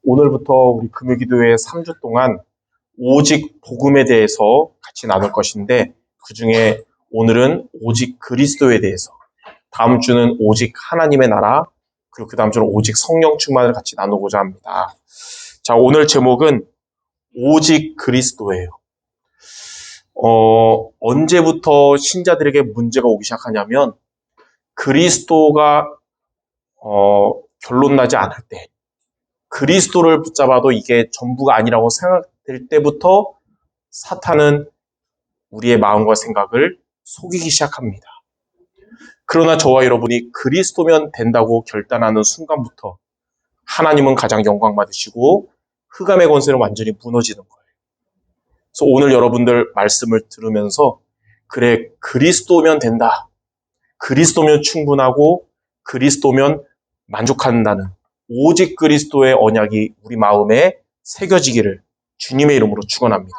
오늘부터 우리 금요기도회 3주 동안 오직 복음에 대해서 같이 나눌 것인데, 그 중에 오늘은 오직 그리스도에 대해서, 다음 주는 오직 하나님의 나라, 그리고 그 다음 주는 오직 성령 충만을 같이 나누고자 합니다. 자, 오늘 제목은 오직 그리스도예요. 언제부터 신자들에게 문제가 오기 시작하냐면, 그리스도가 결론 나지 않을 때, 그리스도를 붙잡아도 이게 전부가 아니라고 생각될 때부터 사탄은 우리의 마음과 생각을 속이기 시작합니다. 그러나 저와 여러분이 그리스도면 된다고 결단하는 순간부터 하나님은 가장 영광 받으시고 흑암의 권세는 완전히 무너지는 거예요. 그래서 오늘 여러분들 말씀을 들으면서 그래, 그리스도면 된다. 그리스도면 충분하고 그리스도면 만족한다는 오직 그리스도의 언약이 우리 마음에 새겨지기를 주님의 이름으로 축원합니다.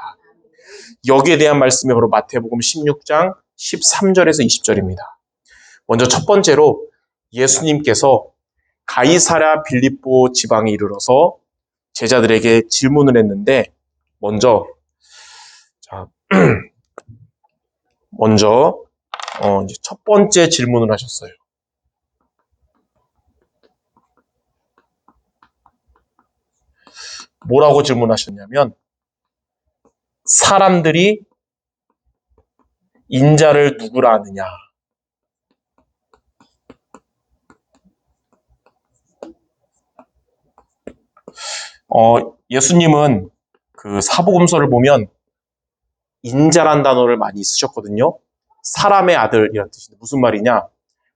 여기에 대한 말씀이 바로 마태복음 16장 13절에서 20절입니다. 먼저 첫 번째로 예수님께서 가이사랴 빌립보 지방에 이르러서 제자들에게 질문을 했는데, 먼저 이제 첫 번째 질문을 하셨어요. 뭐라고 질문하셨냐면, 사람들이 인자를 누구라 하느냐? 예수님은 그 사복음서를 보면 인자란 단어를 많이 쓰셨거든요. 사람의 아들이라는 뜻인데 무슨 말이냐?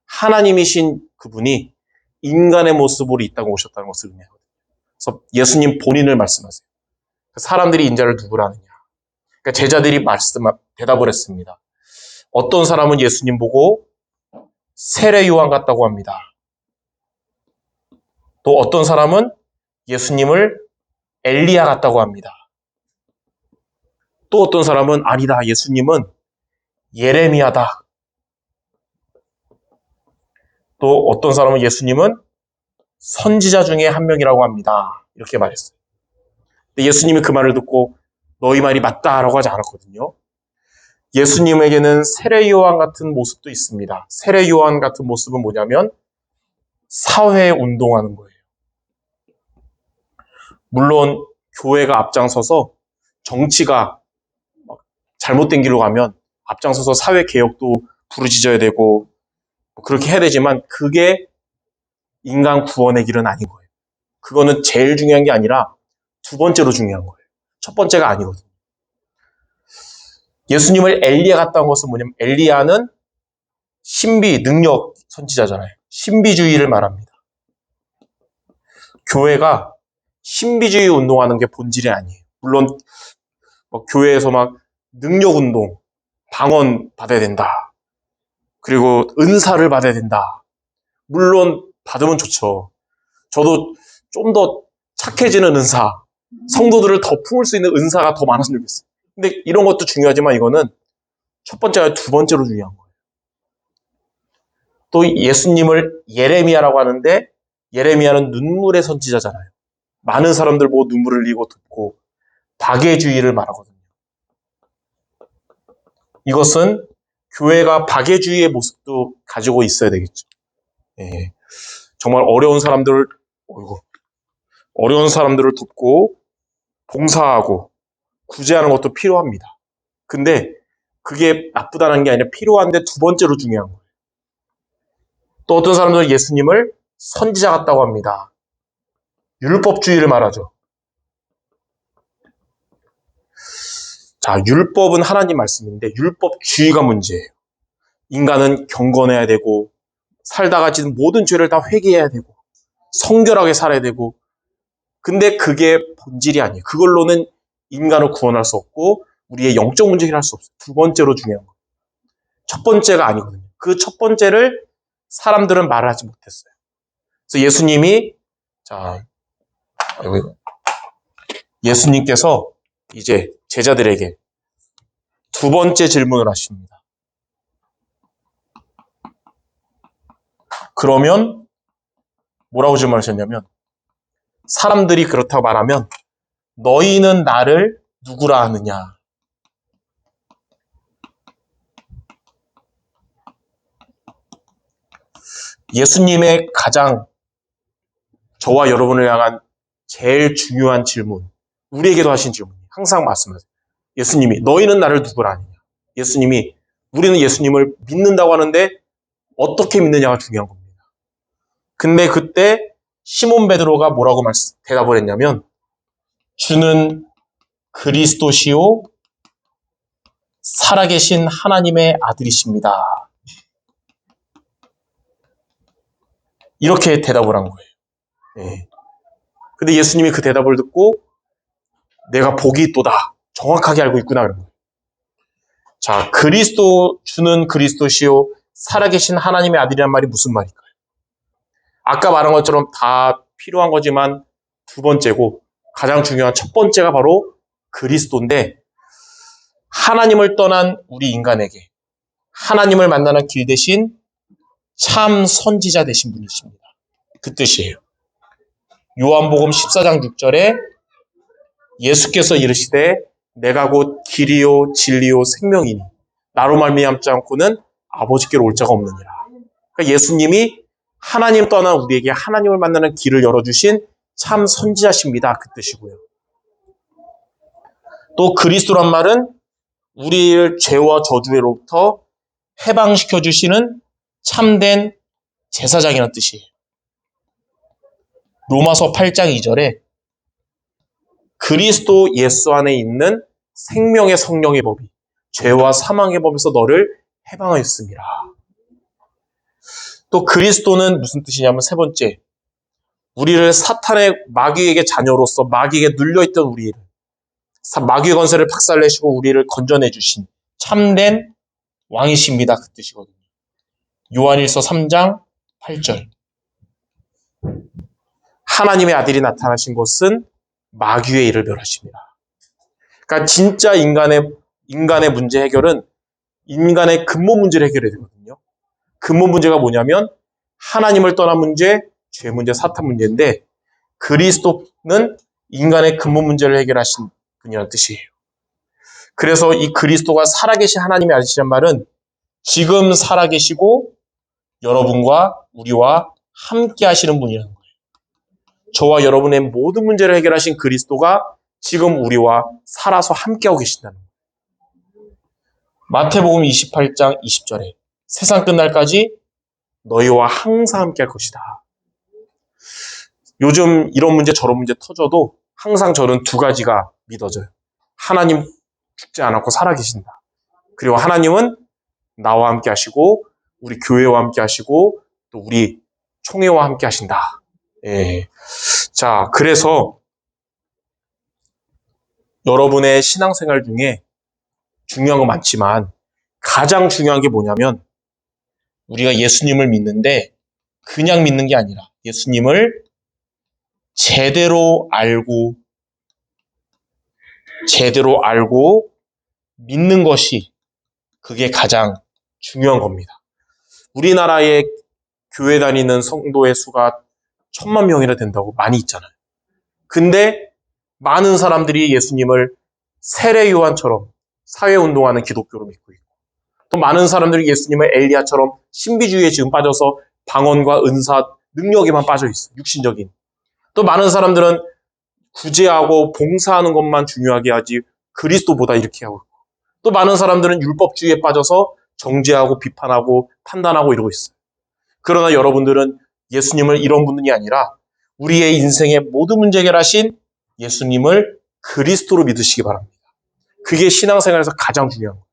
하나님이신 그분이 인간의 모습으로 이 땅에 오셨다는 것을 의미하거든요. 그래서 예수님 본인을 말씀하세요. 사람들이 인자를 누구라 하느냐? 그러니까 제자들이 대답을 했습니다. 어떤 사람은 예수님 보고 세례 요한 같다고 합니다. 또 어떤 사람은 예수님을 엘리야 같다고 합니다. 또 어떤 사람은 아니다, 예수님은 예레미야다. 또 어떤 사람은 예수님은 선지자 중에 한 명이라고 합니다. 이렇게 말했어요. 근데 예수님이 그 말을 듣고 너희 말이 맞다라고 하지 않았거든요. 예수님에게는 세례 요한 같은 모습도 있습니다. 세례 요한 같은 모습은 뭐냐면 사회 운동하는 거예요. 물론 교회가 앞장서서 정치가 잘못된 길로 가면 앞장서서 사회 개혁도 부르짖어야 되고 그렇게 해야 되지만 그게 인간 구원의 길은 아닌 거예요. 그거는 제일 중요한 게 아니라 두 번째로 중요한 거예요. 첫 번째가 아니거든요. 예수님을 엘리야 같다는 것은 뭐냐면 엘리야는 신비, 능력 선지자잖아요. 신비주의를 말합니다. 교회가 신비주의 운동하는 게 본질이 아니에요. 물론 교회에서 막 능력 운동, 방언 받아야 된다. 그리고 은사를 받아야 된다. 물론 받으면 좋죠. 저도 좀 더 착해지는 은사, 성도들을 더 품을 수 있는 은사가 더 많았으면 좋겠어요. 근데 이런 것도 중요하지만 이거는 첫 번째와 두 번째로 중요한 거예요. 또 예수님을 예레미야라고 하는데 예레미야는 눈물의 선지자잖아요. 많은 사람들 보고 눈물을 흘리고 듣고 박애주의를 말하거든요. 이것은 교회가 박애주의의 모습도 가지고 있어야 되겠죠. 예. 정말 어려운 사람들을 돕고 봉사하고 구제하는 것도 필요합니다. 근데 그게 나쁘다는 게 아니라 필요한데 두 번째로 중요한 거예요. 또 어떤 사람들은 예수님을 선지자 같다고 합니다. 율법주의를 말하죠. 자, 율법은 하나님 말씀인데 율법주의가 문제예요. 인간은 경건해야 되고 살다가 지는 모든 죄를 다 회개해야 되고 성결하게 살아야 되고, 근데 그게 본질이 아니에요. 그걸로는 인간을 구원할 수 없고 우리의 영적 문제 해결할 수 없어요. 두 번째로 중요한 거예요. 첫 번째가 아니거든요. 그 첫 번째를 사람들은 말하지 못했어요. 그래서 예수님께서 이제 제자들에게 두 번째 질문을 하십니다. 그러면 뭐라고 질문하셨냐면 사람들이 그렇다고 말하면 너희는 나를 누구라 하느냐? 예수님의 가장 저와 여러분을 향한 제일 중요한 질문, 우리에게도 하신 질문, 항상 말씀하세요. 예수님이 너희는 나를 누구라 하느냐? 예수님이 우리는 예수님을 믿는다고 하는데 어떻게 믿느냐가 중요한 겁니다. 근데 그때 시몬 베드로가 뭐라고 대답을 했냐면 주는 그리스도시요 살아계신 하나님의 아들이십니다. 이렇게 대답을 한 거예요. 네. 근데 예수님이 그 대답을 듣고 내가 복이 있도다. 정확하게 알고 있구나. 그런 거예요. 자, 주는 그리스도시요 살아계신 하나님의 아들이란 말이 무슨 말일까요? 아까 말한 것처럼 다 필요한 거지만 두 번째고 가장 중요한 첫 번째가 바로 그리스도인데 하나님을 떠난 우리 인간에게 하나님을 만나는 길 대신 참 선지자 되신 분이십니다. 그 뜻이에요. 요한복음 14장 6절에 예수께서 이르시되 내가 곧 길이요 진리요 생명이니 나로 말미암지 않고는 아버지께로 올 자가 없느니라. 그러니까 예수님이 하나님 떠난 우리에게 하나님을 만나는 길을 열어주신 참 선지자십니다. 그 뜻이고요. 또 그리스도란 말은 우리를 죄와 저주로부터 해방시켜 주시는 참된 제사장이라는 뜻이에요. 로마서 8장 2절에 그리스도 예수 안에 있는 생명의 성령의 법이 죄와 사망의 법에서 너를 해방하였습니다. 또 그리스도는 무슨 뜻이냐면 세 번째, 우리를 사탄의 마귀에게 자녀로서 마귀에게 눌려있던 우리를 마귀의 권세를 박살내시고 우리를 건져내 주신 참된 왕이십니다. 그 뜻이거든요. 요한일서 3장 8절. 하나님의 아들이 나타나신 것은 마귀의 일을 멸하십니다. 그러니까 진짜 인간의 문제 해결은 인간의 근본 문제를 해결해야 되거든요. 근본 문제가 뭐냐면 하나님을 떠난 문제, 죄 문제, 사탄 문제인데 그리스도는 인간의 근본 문제를 해결하신 분이라는 뜻이에요. 그래서 이 그리스도가 살아계신 하나님의 아들이란 말은 지금 살아계시고 여러분과 우리와 함께 하시는 분이라는 거예요. 저와 여러분의 모든 문제를 해결하신 그리스도가 지금 우리와 살아서 함께하고 계신다는 거예요. 마태복음 28장 20절에 세상 끝날까지 너희와 항상 함께할 것이다. 요즘 이런 문제 저런 문제 터져도 항상 저는 두 가지가 믿어져요. 하나님 죽지 않았고 살아계신다. 그리고 하나님은 나와 함께 하시고 우리 교회와 함께 하시고 또 우리 총회와 함께 하신다. 예. 자, 그래서 여러분의 신앙생활 중에 중요한 거 많지만 가장 중요한 게 뭐냐면 우리가 예수님을 믿는데 그냥 믿는 게 아니라 예수님을 제대로 알고 믿는 것이 그게 가장 중요한 겁니다. 우리나라의 교회 다니는 성도의 수가 1000만 명이나 된다고 많이 있잖아요. 근데 많은 사람들이 예수님을 세례 요한처럼 사회운동하는 기독교로 믿고 있고 또 많은 사람들이 예수님을 엘리야처럼 신비주의에 지금 빠져서 방언과 은사, 능력에만 빠져 있어요. 육신적인. 또 많은 사람들은 구제하고 봉사하는 것만 중요하게 하지 그리스도보다 이렇게 하고 있고 또 많은 사람들은 율법주의에 빠져서 정죄하고 비판하고 판단하고 이러고 있어요. 그러나 여러분들은 예수님을 이런 분이 아니라 우리의 인생의 모든 문제 해결하신 예수님을 그리스도로 믿으시기 바랍니다. 그게 신앙생활에서 가장 중요한 거예요.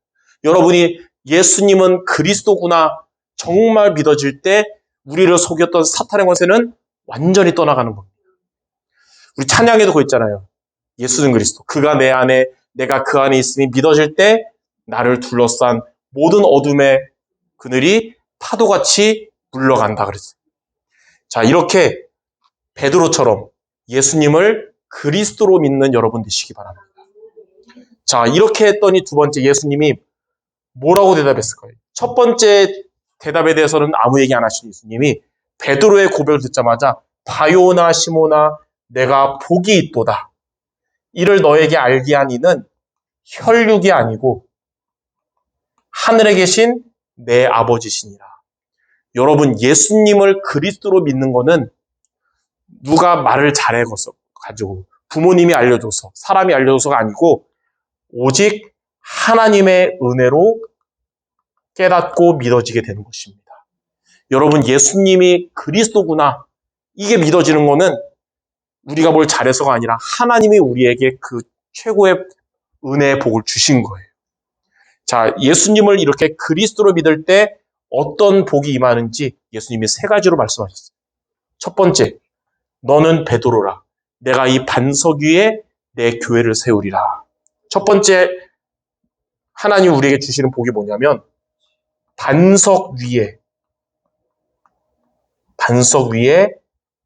여러분이 예수님은 그리스도구나 정말 믿어질 때 우리를 속였던 사탄의 권세는 완전히 떠나가는 겁니다. 우리 찬양에도 그거 있잖아요. 예수는 그리스도. 그가 내 안에 내가 그 안에 있으니 믿어질 때 나를 둘러싼 모든 어둠의 그늘이 파도같이 물러간다 그랬어요. 자, 이렇게 베드로처럼 예수님을 그리스도로 믿는 여러분 되시기 바랍니다. 자, 이렇게 했더니 두 번째 예수님이 뭐라고 대답했을까요? 첫 번째 대답에 대해서는 아무 얘기 안 하신 예수님이 베드로의 고백을 듣자마자 바요나 시모나 내가 복이 있도다. 이를 너에게 알게 하니는 혈육이 아니고 하늘에 계신 내 아버지시니라. 여러분, 예수님을 그리스도로 믿는 거는 누가 말을 잘해가지고 부모님이 알려줘서 사람이 알려줘서가 아니고 오직 하나님의 은혜로 깨닫고 믿어지게 되는 것입니다. 여러분, 예수님이 그리스도구나 이게 믿어지는 거는 우리가 뭘 잘해서가 아니라 하나님이 우리에게 그 최고의 은혜의 복을 주신 거예요. 자, 예수님을 이렇게 그리스도로 믿을 때 어떤 복이 임하는지 예수님이 세 가지로 말씀하셨어요. 첫 번째, 너는 베드로라. 내가 이 반석 위에 내 교회를 세우리라. 첫 번째, 하나님 우리에게 주시는 복이 뭐냐면 반석 위에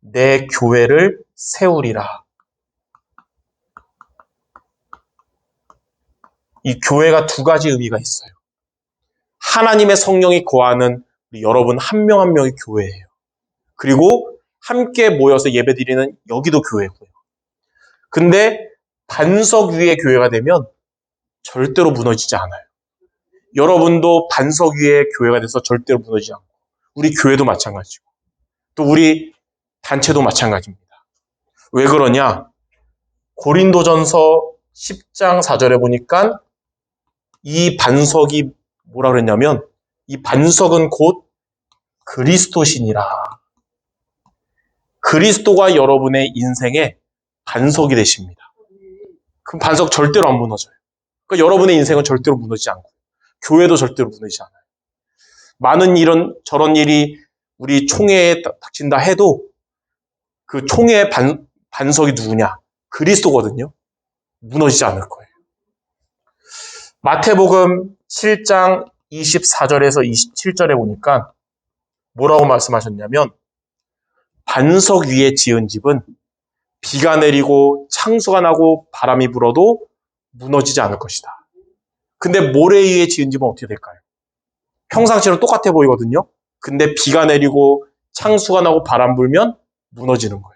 내 교회를 세우리라. 이 교회가 두 가지 의미가 있어요. 하나님의 성령이 거하는 우리 여러분 한 명 한 명이 교회예요. 그리고 함께 모여서 예배드리는 여기도 교회고요. 근데 반석 위의 교회가 되면 절대로 무너지지 않아요. 여러분도 반석 위의 교회가 돼서 절대로 무너지지 않고 우리 교회도 마찬가지고 또 우리 단체도 마찬가지입니다. 왜 그러냐? 고린도전서 10장 4절에 보니까 이 반석이 뭐라 그랬냐면 이 반석은 곧 그리스도시니라. 그리스도가 여러분의 인생의 반석이 되십니다. 그 반석 절대로 안 무너져요. 그러니까 여러분의 인생은 절대로 무너지지 않고 교회도 절대로 무너지지 않아요. 많은 이런 저런 일이 우리 총회에 닥친다 해도 그 총회의 반석이 누구냐? 그리스도거든요. 무너지지 않을 거예요. 마태복음 7장 24절에서 27절에 보니까 뭐라고 말씀하셨냐면 반석 위에 지은 집은 비가 내리고 창수가 나고 바람이 불어도 무너지지 않을 것이다. 근데 모래 위에 지은 집은 어떻게 될까요? 평상시랑 똑같아 보이거든요. 근데 비가 내리고 창수가 나고 바람 불면 무너지는 거예요.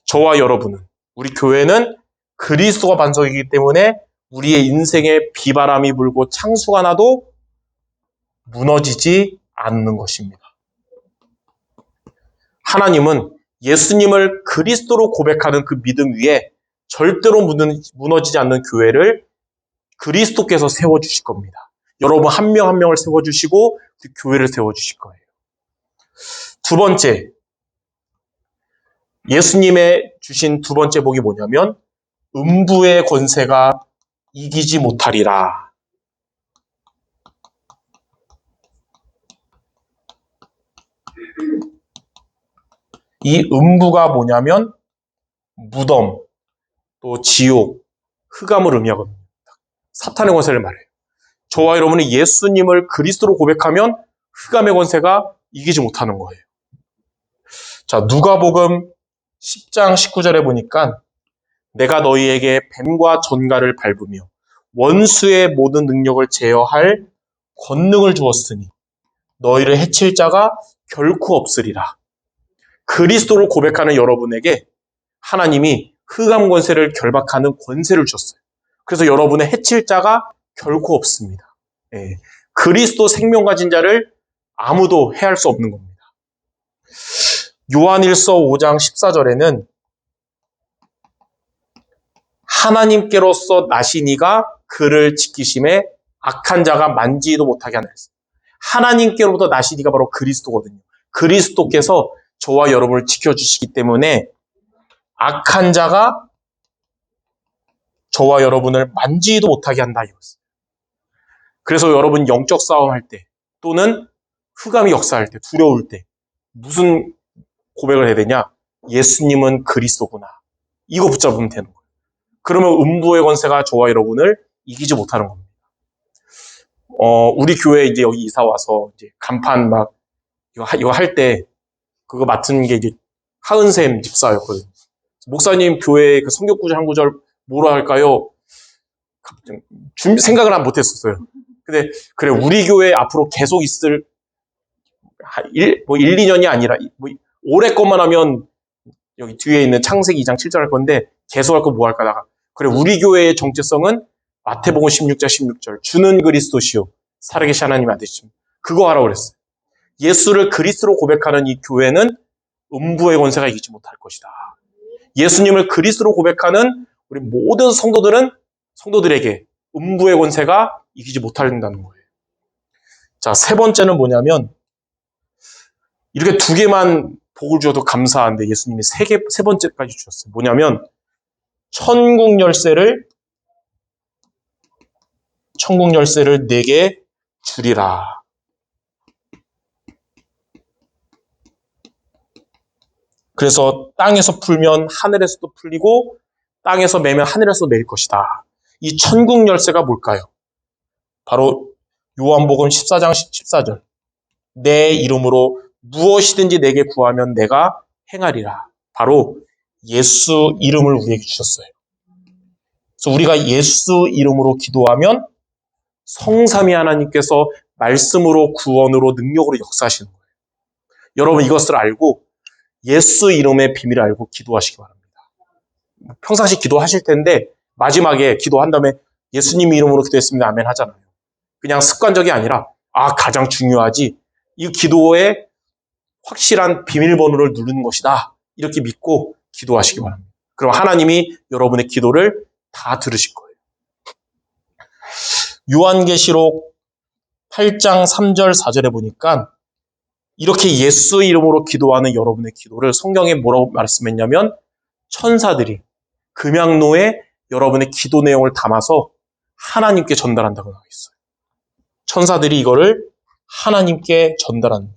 저와 여러분은, 우리 교회는 그리스도가 반석이기 때문에 우리의 인생에 비바람이 불고 창수가 나도 무너지지 않는 것입니다. 하나님은 예수님을 그리스도로 고백하는 그 믿음 위에 절대로 무너지지 않는 교회를 그리스도께서 세워주실 겁니다. 여러분 한 명 한 명을 세워주시고 그 교회를 세워주실 거예요. 두 번째, 예수님의 주신 두 번째 복이 뭐냐면 음부의 권세가 이기지 못하리라. 이 음부가 뭐냐면 무덤, 또 지옥, 흑암을 의미하거든요. 사탄의 권세를 말해요. 저와 여러분이 예수님을 그리스도로 고백하면 흑암의 권세가 이기지 못하는 거예요. 자, 누가복음 10장 19절에 보니까 내가 너희에게 뱀과 전갈을 밟으며 원수의 모든 능력을 제어할 권능을 주었으니 너희를 해칠 자가 결코 없으리라. 그리스도를 고백하는 여러분에게 하나님이 흑암 권세를 결박하는 권세를 주셨어요. 그래서 여러분의 해칠 자가 결코 없습니다. 예. 그리스도 생명 가진 자를 아무도 해할 수 없는 겁니다. 요한일서 5장 14절에는 하나님께로서 나신 이가 그를 지키심에 악한 자가 만지지도 못하게 하나 했어요. 하나님께로부터 나신 이가 바로 그리스도거든요. 그리스도께서 저와 여러분을 지켜주시기 때문에 악한 자가 저와 여러분을 만지지도 못하게 한다 이거였어요. 그래서 여러분 영적 싸움할 때 또는 흑암이 역사할 때 두려울 때 무슨 고백을 해야 되냐? 예수님은 그리스도구나. 이거 붙잡으면 되는 거예요. 그러면 음부의 권세가 저와 여러분을 이기지 못하는 겁니다. 우리 교회 이제 여기 이사 와서 이제 간판 막 이거 할 때 그거 맡은 게 이제 하은샘 집사였거든요. 목사님 교회 그 성경 구절 한 구절 뭐로 할까요? 생각을 못 했었어요. 근데 그래 우리 교회 앞으로 계속 있을 1, 2년이 아니라 올해 것만 하면 여기 뒤에 있는 창세기 2장 7절 할 건데 계속 할 거 뭐 할까 다가 그래 우리 교회의 정체성은 마태복음 16장 16절 주는 그리스도시요 살아계신 하나님 아들이십니다. 그거 하라고 그랬어요. 예수를 그리스도로 고백하는 이 교회는 음부의 권세가 이기지 못할 것이다. 예수님을 그리스도로 고백하는 우리 모든 성도들에게 음부의 권세가 이기지 못한다는 거예요. 자, 세 번째는 뭐냐면 이렇게 두 개만 복을 주어도 감사한데 예수님이 세 번째까지 주셨어요. 뭐냐면 천국 열쇠를 내게 주리라. 그래서 땅에서 풀면 하늘에서도 풀리고 땅에서 매면 하늘에서 매일 것이다. 이 천국 열쇠가 뭘까요? 바로 요한복음 14장 14절. 내 이름으로 무엇이든지 내게 구하면 내가 행하리라. 바로 예수 이름을 우리에게 주셨어요. 그래서 우리가 예수 이름으로 기도하면 성삼위 하나님께서 말씀으로 구원으로 능력으로 역사하시는 거예요. 여러분 이것을 알고 예수 이름의 비밀을 알고 기도하시기 바랍니다. 평상시 기도하실 텐데 마지막에 기도한 다음에 예수님 이름으로 기도했습니다. 아멘 하잖아요. 그냥 습관적이 아니라 가장 중요하지. 이 기도의 확실한 비밀번호를 누르는 것이다. 이렇게 믿고 기도하시기 바랍니다. 그럼 하나님이 여러분의 기도를 다 들으실 거예요. 요한계시록 8장 3절 4절에 보니까 이렇게 예수 이름으로 기도하는 여러분의 기도를 성경에 뭐라고 말씀했냐면 천사들이 금양로에 여러분의 기도 내용을 담아서 하나님께 전달한다고 나와 있어요. 천사들이 이거를 하나님께 전달합니다.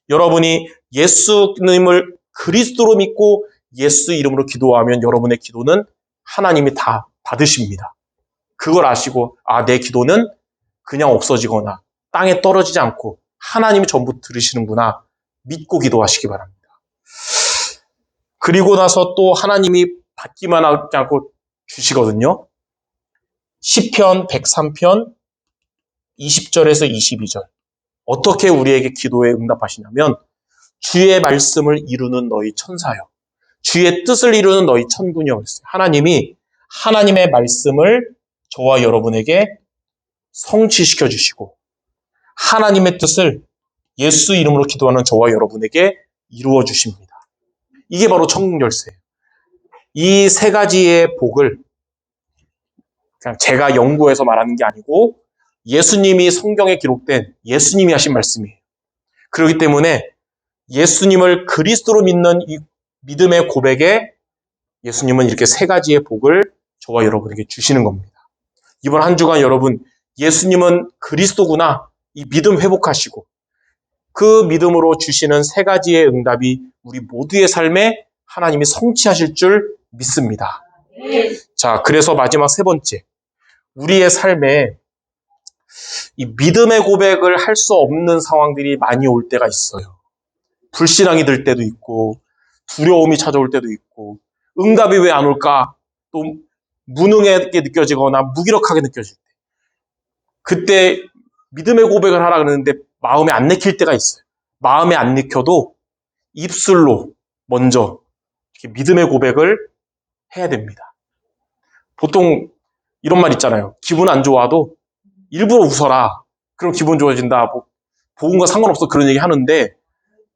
여러분이 예수님을 그리스도로 믿고 예수 이름으로 기도하면 여러분의 기도는 하나님이 다 받으십니다. 그걸 아시고 내 기도는 그냥 없어지거나 땅에 떨어지지 않고 하나님이 전부 들으시는구나 믿고 기도하시기 바랍니다. 그리고 나서 또 하나님이 받기만 하지 않고 주시거든요. 시편 103편 20절에서 22절. 어떻게 우리에게 기도에 응답하시냐면 주의 말씀을 이루는 너희 천사여 주의 뜻을 이루는 너희 천군이여 그랬어요. 하나님이 하나님의 말씀을 저와 여러분에게 성취시켜 주시고 하나님의 뜻을 예수 이름으로 기도하는 저와 여러분에게 이루어 주십니다. 이게 바로 천국 열쇠예요. 이 세 가지의 복을 그냥 제가 연구해서 말하는 게 아니고 예수님이 성경에 기록된 예수님이 하신 말씀이에요. 그렇기 때문에 예수님을 그리스도로 믿는 이 믿음의 고백에 예수님은 이렇게 세 가지의 복을 저와 여러분에게 주시는 겁니다. 이번 한 주간 여러분 예수님은 그리스도구나 이 믿음 회복하시고 그 믿음으로 주시는 세 가지의 응답이 우리 모두의 삶에 하나님이 성취하실 줄 믿습니다. 자, 그래서 마지막 세 번째 우리의 삶에 이 믿음의 고백을 할 수 없는 상황들이 많이 올 때가 있어요. 불신앙이 들 때도 있고 두려움이 찾아올 때도 있고 응답이 왜 안 올까? 또 무능하게 느껴지거나 무기력하게 느껴질 때 그때 믿음의 고백을 하라 그러는데 마음에 안 내킬 때가 있어요. 마음에 안 내켜도 입술로 먼저 이렇게 믿음의 고백을 해야 됩니다. 보통 이런 말 있잖아요. 기분 안 좋아도 일부러 웃어라. 그럼 기분 좋아진다. 복음과 상관없어 그런 얘기 하는데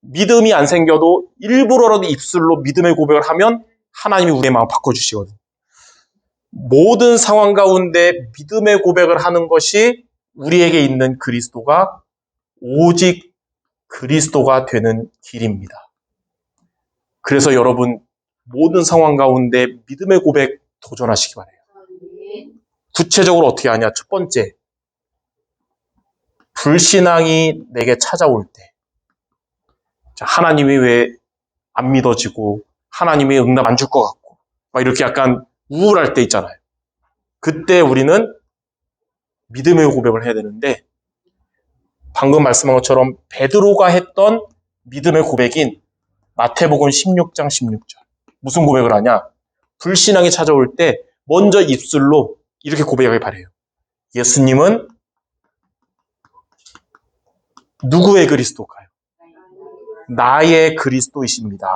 믿음이 안 생겨도 일부러라도 입술로 믿음의 고백을 하면 하나님이 우리의 마음을 바꿔주시거든요. 모든 상황 가운데 믿음의 고백을 하는 것이 우리에게 있는 그리스도가 오직 그리스도가 되는 길입니다. 그래서 여러분 모든 상황 가운데 믿음의 고백 도전하시기 바라요. 구체적으로 어떻게 하냐? 첫 번째, 불신앙이 내게 찾아올 때 하나님이 왜 안 믿어지고 하나님이 응답 안 줄 것 같고 막 이렇게 약간 우울할 때 있잖아요. 그때 우리는 믿음의 고백을 해야 되는데 방금 말씀한 것처럼 베드로가 했던 믿음의 고백인 마태복음 16장 16절 무슨 고백을 하냐? 불신앙이 찾아올 때 먼저 입술로 이렇게 고백하길 바라요. 예수님은 누구의 그리스도일까요? 나의 그리스도이십니다.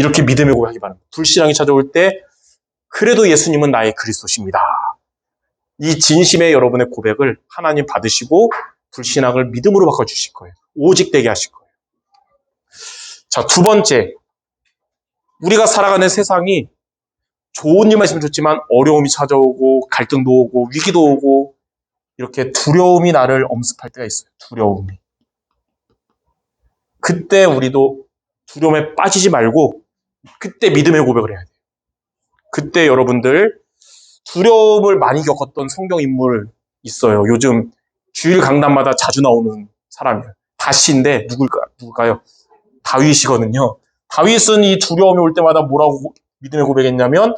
이렇게 믿음의 고백하기 바랍니다. 불신앙이 찾아올 때 그래도 예수님은 나의 그리스도십니다. 이 진심의 여러분의 고백을 하나님 받으시고 불신앙을 믿음으로 바꿔주실 거예요. 오직 되게 하실 거예요. 자, 두 번째, 우리가 살아가는 세상이 좋은 일만 있으면 좋지만 어려움이 찾아오고 갈등도 오고 위기도 오고 이렇게 두려움이 나를 엄습할 때가 있어요. 두려움이. 그때 우리도 두려움에 빠지지 말고 그때 믿음의 고백을 해야 돼요. 그때 여러분들 두려움을 많이 겪었던 성경 인물 있어요. 요즘 주일 강단마다 자주 나오는 사람이에요. 다시인데 누굴까요? 다윗이거든요. 다윗은 이 두려움이 올 때마다 뭐라고 믿음의 고백했냐면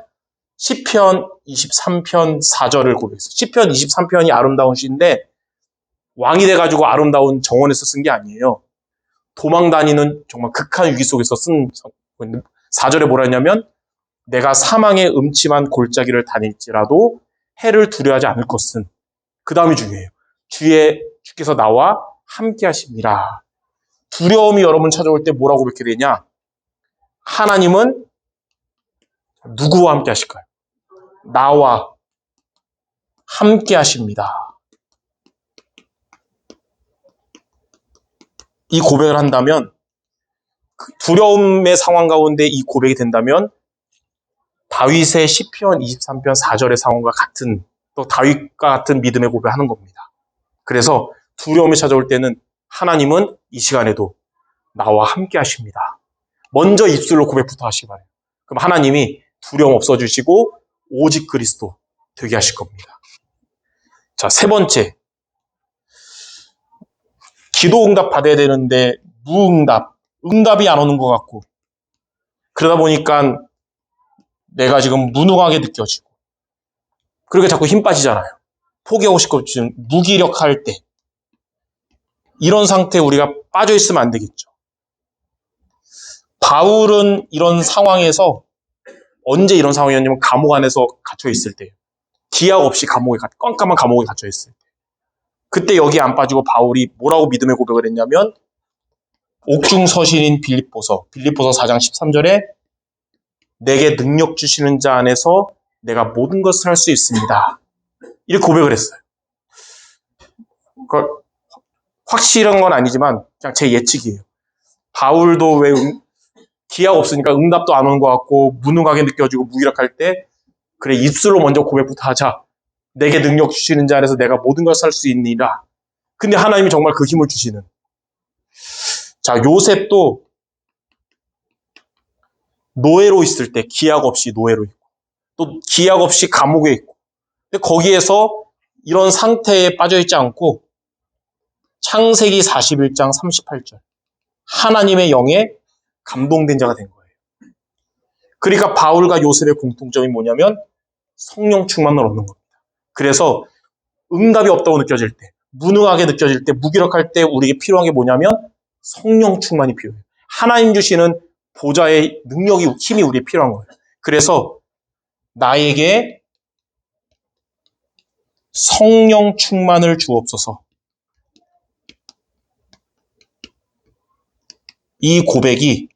시편 23편 4절을 고백했어요. 시편 23편이 아름다운 시인데 왕이 돼가지고 아름다운 정원에서 쓴 게 아니에요. 도망 다니는 정말 극한 위기 속에서 쓴 4절에 뭐라 했냐면 내가 사망의 음침한 골짜기를 다닐지라도 해를 두려워하지 않을 것은, 그 다음이 중요해요. 주께서 나와 함께 하십니다. 두려움이 여러분 찾아올 때 뭐라고 고백해야 되냐? 하나님은 누구와 함께 하실까요? 나와 함께 하십니다. 이 고백을 한다면, 두려움의 상황 가운데 이 고백이 된다면 다윗의 시편 23편 4절의 상황과 같은, 또 다윗과 같은 믿음의 고백을 하는 겁니다. 그래서 두려움이 찾아올 때는 하나님은 이 시간에도 나와 함께 하십니다. 먼저 입술로 고백부터 하시기 바래요. 그럼 하나님이 두려움 없어주시고 오직 그리스도 되게 하실 겁니다. 자, 세 번째. 기도 응답 받아야 되는데 무응답, 응답이 안 오는 것 같고 그러다 보니까 내가 지금 무능하게 느껴지고 그렇게 자꾸 힘 빠지잖아요. 포기하고 싶고 지금 무기력할 때 이런 상태에 우리가 빠져 있으면 안 되겠죠. 바울은 이런 상황에서 언제 이런 상황이었냐면 감옥 안에서 갇혀 있을 때예요. 기약 없이 깜깜한 감옥에 갇혀 있을 때. 그때 여기 안 빠지고 바울이 뭐라고 믿음의 고백을 했냐면 옥중 서신인 빌립보서 4장 13절에 내게 능력 주시는 자 안에서 내가 모든 것을 할 수 있습니다. 이렇게 고백을 했어요. 그러니까 확실한 건 아니지만 그냥 제 예측이에요. 바울도 왜 기약 없으니까 응답도 안 오는 것 같고 무능하게 느껴지고 무기력할 때 그래 입술로 먼저 고백부터 하자. 내게 능력 주시는 자 안에서 내가 모든 것을 할 수 있느니라. 근데 하나님이 정말 그 힘을 주시는. 자, 요셉도 노예로 있을 때 기약 없이 노예로 있고 또 기약 없이 감옥에 있고 근데 거기에서 이런 상태에 빠져있지 않고 창세기 41장 38절 하나님의 영에 감동된 자가 된 거예요. 그러니까 바울과 요셉의 공통점이 뭐냐면 성령 충만을 얻는 겁니다. 그래서 응답이 없다고 느껴질 때, 무능하게 느껴질 때, 무기력할 때 우리에게 필요한 게 뭐냐면 성령 충만이 필요해요. 하나님 주시는 보좌의 능력이, 힘이 우리에 필요한 거예요. 그래서 나에게 성령 충만을 주옵소서. 이 고백이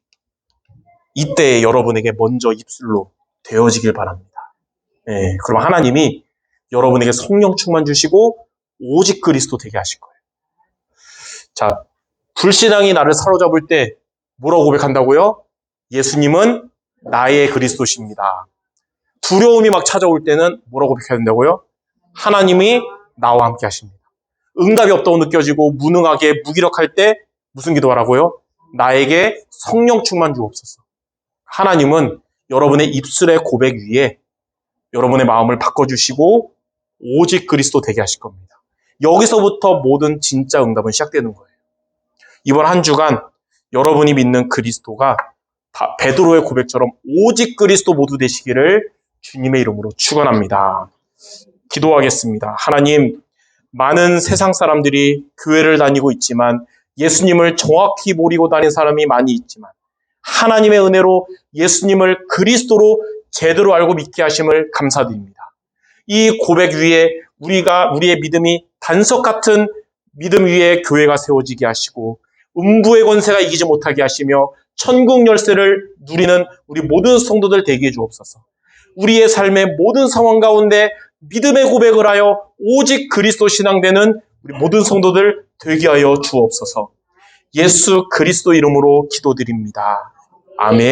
이때 여러분에게 먼저 입술로 되어지길 바랍니다. 네, 그럼 하나님이 여러분에게 성령 충만 주시고 오직 그리스도 되게 하실 거예요. 자, 불신앙이 나를 사로잡을 때 뭐라고 고백한다고요? 예수님은 나의 그리스도십니다. 두려움이 막 찾아올 때는 뭐라고 고백해야 된다고요? 하나님이 나와 함께 하십니다. 응답이 없다고 느껴지고 무능하게 무기력할 때 무슨 기도하라고요? 나에게 성령 충만 주옵소서. 하나님은 여러분의 입술의 고백 위에 여러분의 마음을 바꿔주시고 오직 그리스도 되게 하실 겁니다. 여기서부터 모든 진짜 응답은 시작되는 거예요. 이번 한 주간 여러분이 믿는 그리스도가 베드로의 고백처럼 오직 그리스도 모두 되시기를 주님의 이름으로 축원합니다. 기도하겠습니다. 하나님, 많은 세상 사람들이 교회를 다니고 있지만 예수님을 정확히 모르고 다니는 사람이 많이 있지만 하나님의 은혜로 예수님을 그리스도로 제대로 알고 믿게 하심을 감사드립니다. 이 고백 위에 우리의 믿음이 단석 같은 믿음 위에 교회가 세워지게 하시고 음부의 권세가 이기지 못하게 하시며 천국 열쇠를 누리는 우리 모든 성도들 되게 해 주옵소서. 우리의 삶의 모든 상황 가운데 믿음의 고백을 하여 오직 그리스도 신앙되는 우리 모든 성도들 되게 하여 주옵소서. 예수 그리스도 이름으로 기도드립니다. 아멘.